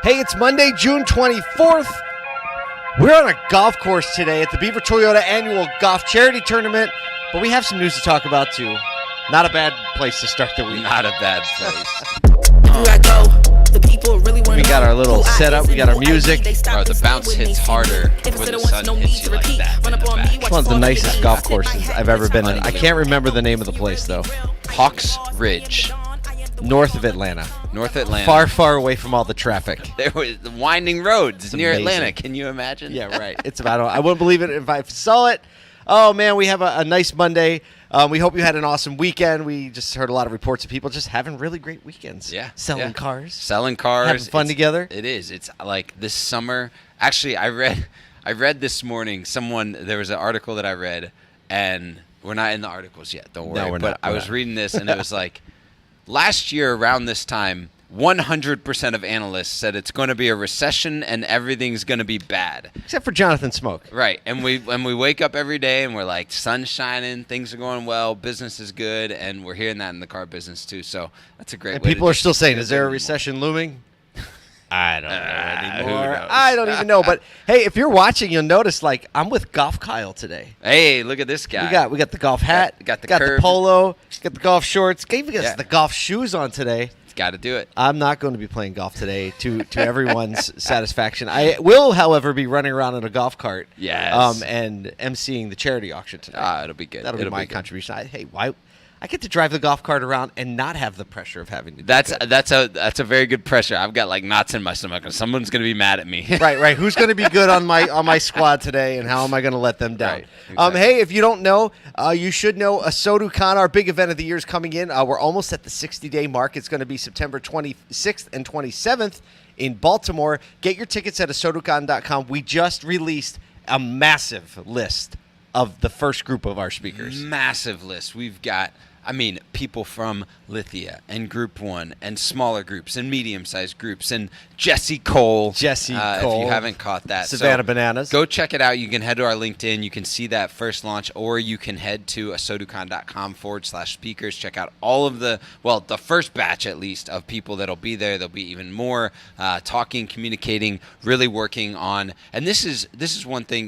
Hey, it's Monday, June 24th. We're on a golf course today at the Beaver Toyota Annual Golf Charity Tournament, but we have some news to talk about, too. Not a bad place to start the week. Not a bad place. We got our little setup. We got our music. Bro, the bounce hits harder when the sun hits you like that. It's one of the nicest golf courses I've ever been in. I can't remember the name of the place, though. Hawks Ridge. North of Atlanta. North Atlanta. Far, far away from all the traffic. There was the winding roads It's near amazing. Atlanta. Can you imagine? Yeah, right. It's about. I wouldn't believe it if I saw it. Oh, man, we have a nice Monday. We hope you had an awesome weekend. We just heard a lot of reports of people just having really great weekends. Yeah. Selling cars. Selling cars. Having fun together. It is. It's like this summer. Actually, I read this morning, there was an article that I read, and we're not in the articles yet. Don't worry. No, we're not. I was reading this, and it was like, last year around this time, 100% of analysts said it's going to be a recession and everything's going to be bad. Except for Jonathan Smoke. Right. And we wake up every day and we're like, sun's shining, things are going well, business is good, and we're hearing that in the car business too. So that's a great And way people to are still saying, do is there a it recession looming? I don't know anymore. who knows? I don't even know. But, hey, if you're watching, you'll notice, like, I'm with Golf Kyle today. Hey, look at this guy. We got the golf hat. Got the the curved- polo. Got the golf shorts. Gave us Yeah. the golf shoes on today. Got to do it. I'm not going to be playing golf today to everyone's satisfaction. I will, however, be running around in a golf cart. Yes. And emceeing the charity auction tonight. It'll be good. That'll It'll be my good. contribution. Why? I get to drive the golf cart around and not have the pressure of having to do That's good. that's a very good pressure. I've got like knots in my stomach, and someone's gonna be mad at me. Right. Who's going to be good on my squad today, and how am I going to let them down? Right, exactly. Hey, if you don't know, you should know SoduCon, our big event of the year, is coming in. We're almost at the 60-day mark. It's going to be September 26th and 27th in Baltimore. Get your tickets at SoduCon.com. We just released a massive list of the first group of our speakers. Massive list. We've got, people from Lithia and Group 1 and smaller groups and medium-sized groups and Jesse Cole. If you haven't caught that. Savannah Bananas. Go check it out. You can head to our LinkedIn. You can see that first launch, or you can head to soducon.com/speakers. Check out all of the first batch, at least, of people that'll be there. There'll be even more talking, communicating, really working on. And this is one thing,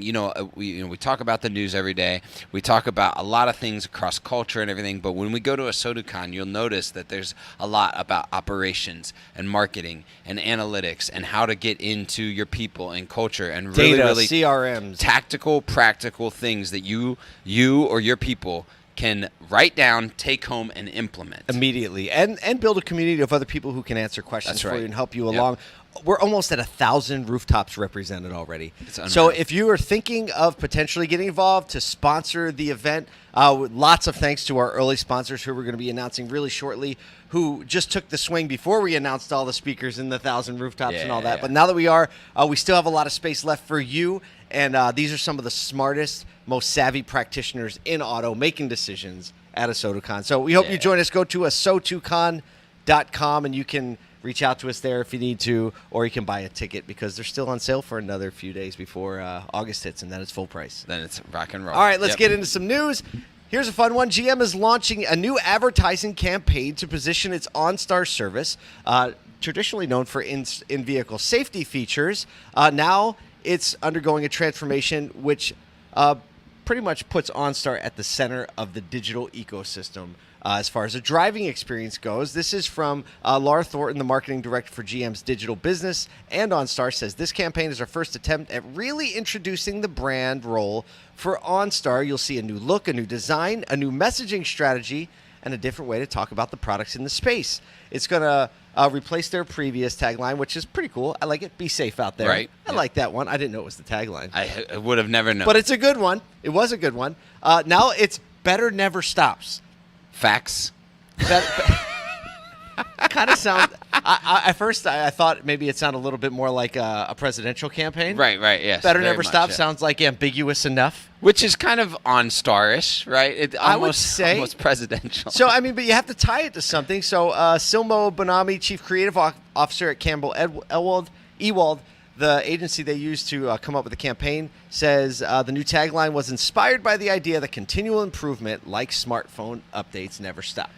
we talk about the news every day. We talk about a lot of things across culture and everything, but when we go to a SoduCon, you'll notice that there's a lot about operations and marketing and analytics and how to get into your people and culture and really, Data, really CRMs. tactical, practical things that you or your people can write down, take home, and implement immediately, and build a community of other people who can answer questions for you and help you along. We're almost at 1,000 rooftops represented already. So if you are thinking of potentially getting involved to sponsor the event, lots of thanks to our early sponsors who we're going to be announcing really shortly, who just took the swing before we announced all the speakers in the 1,000 rooftops and all that. Yeah. But now that we are, we still have a lot of space left for you. And these are some of the smartest, most savvy practitioners in auto making decisions at a SoduCon. So we hope you join us. Go to soducon.com and you can reach out to us there if you need to, or you can buy a ticket because they're still on sale for another few days before August hits, and then it's full price. Then it's rock and roll. All right, let's get into some news. Here's a fun one. GM is launching a new advertising campaign to position its OnStar service, traditionally known for in-vehicle safety features. Now it's undergoing a transformation which pretty much puts OnStar at the center of the digital ecosystem. As far as the driving experience goes, this is from Laura Thornton, the marketing director for GM's digital business, and OnStar says this campaign is our first attempt at really introducing the brand role for OnStar. You'll see a new look, a new design, a new messaging strategy, and a different way to talk about the products in the space. It's going to replace their previous tagline, which is pretty cool. I like it. Be safe out there. Right. I like that one. I didn't know it was the tagline. I would have never known. But it's a good one. It was a good one. Now it's better never stops. Facts. Kind of sound. At first, I thought maybe it sounded a little bit more like a presidential campaign. Right, yes. Better very never much, stop yeah. sounds like ambiguous enough. Which is kind of OnStar-ish, right? It I would almost, say. almost presidential. So, but you have to tie it to something. So, Silmo Bonomi, Chief Creative Officer at Campbell Ewald, the agency they used to come up with the campaign, says the new tagline was inspired by the idea that continual improvement, like smartphone updates, never stop.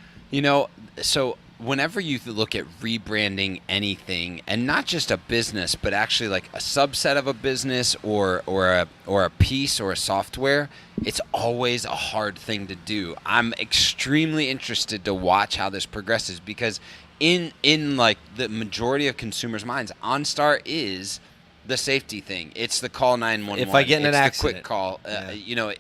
So whenever you look at rebranding anything, and not just a business, but actually like a subset of a business or a piece or a software, it's always a hard thing to do. I'm extremely interested to watch how this progresses, because in like the majority of consumers' minds, OnStar is the safety thing. It's the call 911. If I get in an it's accident. the quick call.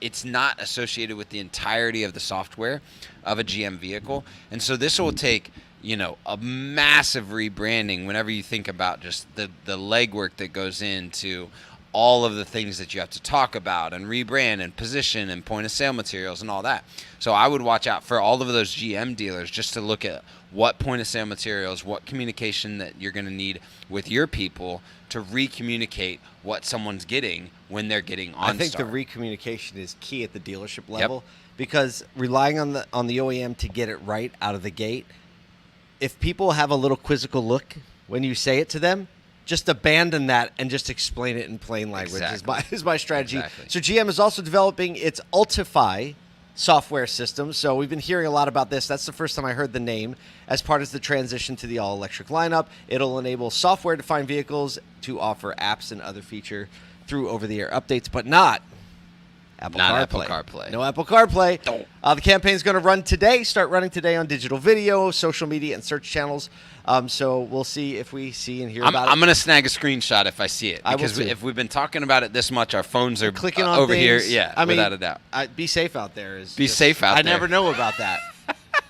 It's not associated with the entirety of the software of a GM vehicle. And so this will take, a massive rebranding whenever you think about just the legwork that goes into all of the things that you have to talk about and rebrand and position and point of sale materials and all that. So I would watch out for all of those GM dealers just to look at what point of sale materials, what communication that you're going to need with your people to re-communicate what someone's getting when they're getting OnStar. I think the re-communication is key at the dealership level, because relying on the OEM to get it right out of the gate, if people have a little quizzical look when you say it to them, just abandon that and just explain it in plain language. Is my strategy. Exactly. So GM is also developing its Ultify software system. So we've been hearing a lot about this. That's the first time I heard the name. As part of the transition to the all-electric lineup, it'll enable software-defined vehicles to offer apps and other feature through over-the-air updates, but not Apple CarPlay. No Apple CarPlay. The campaign is going to run today, start running today on digital video, social media, and search channels. So we'll see if we see and hear about it. I'm going to snag a screenshot if I see it. Because if we've been talking about it this much, our phones are clicking on over things. here. Yeah, without a doubt. Be safe out there. I never know about that.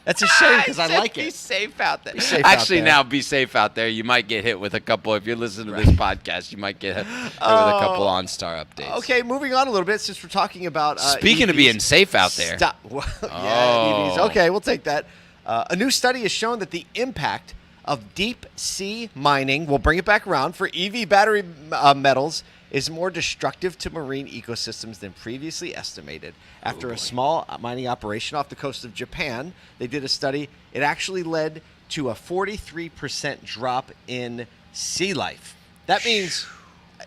That's a shame, because I like it. Be safe out there. Actually, now be safe out there. You might get hit with a couple. If you're listening to this podcast, you might get hit with a couple OnStar updates. Okay, moving on a little bit, since we're talking about speaking EVs, of being safe out there. Yeah, EVs. Okay, we'll take that. A new study has shown that the impact of deep sea mining, we'll bring it back around, for EV battery metals is more destructive to marine ecosystems than previously estimated. After a small mining operation off the coast of Japan, they did a study. It actually led to a 43% drop in sea life. That means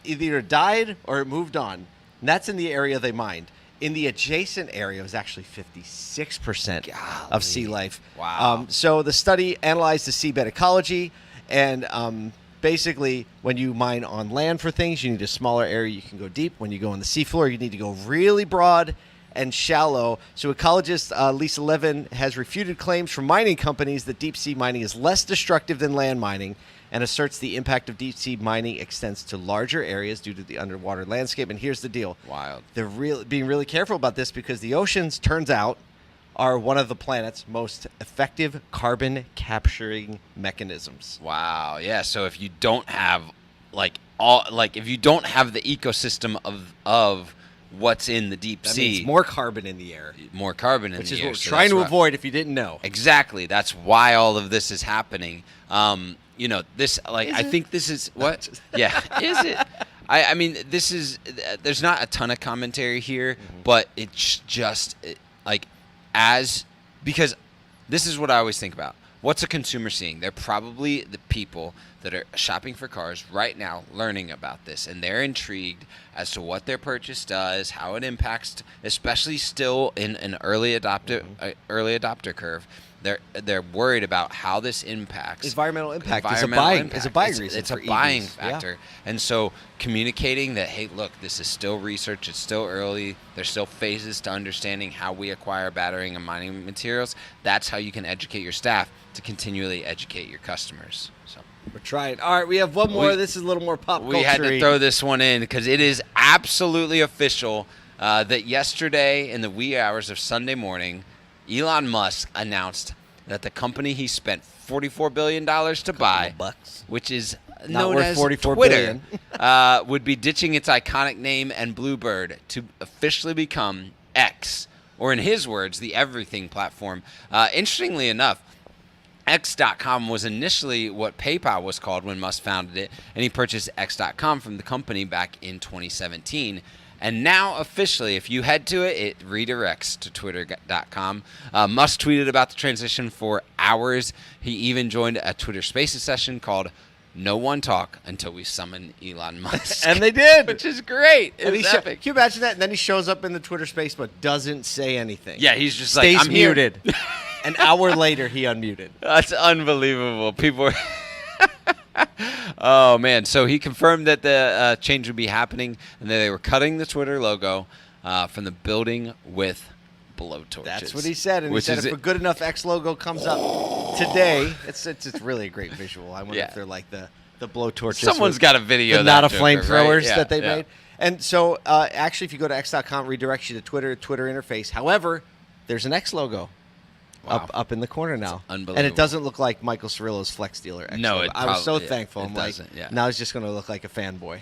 it either died or it moved on. And that's in the area they mined. In the adjacent area, it was actually 56% of sea life. Wow. So the study analyzed the seabed ecology, and basically, when you mine on land for things, you need a smaller area you can go deep. When you go on the seafloor, you need to go really broad and shallow. So ecologist Lisa Levin has refuted claims from mining companies that deep sea mining is less destructive than land mining, and asserts the impact of deep sea mining extends to larger areas due to the underwater landscape. And here's the deal. Wild. They're being really careful about this, because the oceans, turns out, are one of the planet's most effective carbon capturing mechanisms. Wow. Yeah. So if you don't have if you don't have the ecosystem of what's in the deep That sea, means more carbon in the air. More carbon in Which the is air. what we're So trying that's to avoid if you didn't know. Exactly. That's why all of this is happening. This I think this is what? Yeah. Is it? I mean, this is. There's not a ton of commentary here, but it's just because this is what I always think about. What's a consumer seeing? They're probably the people that are shopping for cars right now, learning about this, and they're intrigued as to what their purchase does, how it impacts, especially still in an early adopter curve. They're worried about how this impacts. Environmental impact is a buying reason. It's a for buying EVs. factor. Yeah. And so communicating that, hey, look, this is still research. It's still early. There's still phases to understanding how we acquire battery and mining materials. That's how you can educate your staff to continually educate your customers. So we're trying. All right, we have one more. This is a little more pop culture. We had to throw this one in because it is absolutely official that yesterday in the wee hours of Sunday morning, Elon Musk announced that the company he spent $44 billion to buy, which is known as Twitter, would be ditching its iconic name and Bluebird to officially become X, or in his words, the everything platform. Interestingly enough, X.com was initially what PayPal was called when Musk founded it, and he purchased X.com from the company back in 2017. And now, officially, if you head to it, it redirects to Twitter.com. Musk tweeted about the transition for hours. He even joined a Twitter Spaces session called No One Talk Until We Summon Elon Musk. And they did. Which is great. It's epic. Can you imagine that? And then he shows up in the Twitter space but doesn't say anything. Yeah, he's just Stays like, I'm muted. An hour later, he unmuted. That's unbelievable. People were oh, man. So he confirmed that the change would be happening and that they were cutting the Twitter logo from the building with blowtorches. That's what he said. And Which he said is if a good enough X logo comes up today, it's really a great visual. I wonder if they're like the blowtorches. Someone's got a video the of not that a Joker, flamethrowers right? that they made. And so actually, if you go to x.com, redirects you to Twitter interface. However, there's an X logo. Wow. Up in the corner now. Unbelievable. And it doesn't look like Michael Cirillo's Flex Dealer X No, logo. it I was so probably- thankful. it I'm like, doesn't, yeah. now he's just going to look like a fanboy.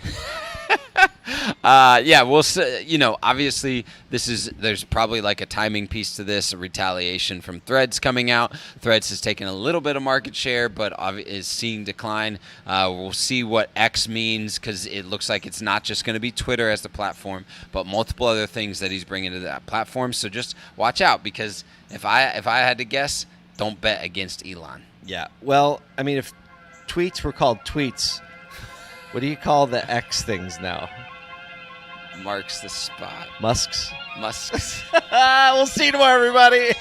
We'll see, obviously there's probably like a timing piece to this, a retaliation from Threads coming out. Threads has taken a little bit of market share, but is seeing decline. We'll see what X means because it looks like it's not just going to be Twitter as the platform, but multiple other things that he's bringing to that platform. So just watch out because if I had to guess, don't bet against Elon. Yeah. Well, I mean, if tweets were called tweets, what do you call the X things now? Marks the spot. Musks? Musks. We'll see you tomorrow, everybody.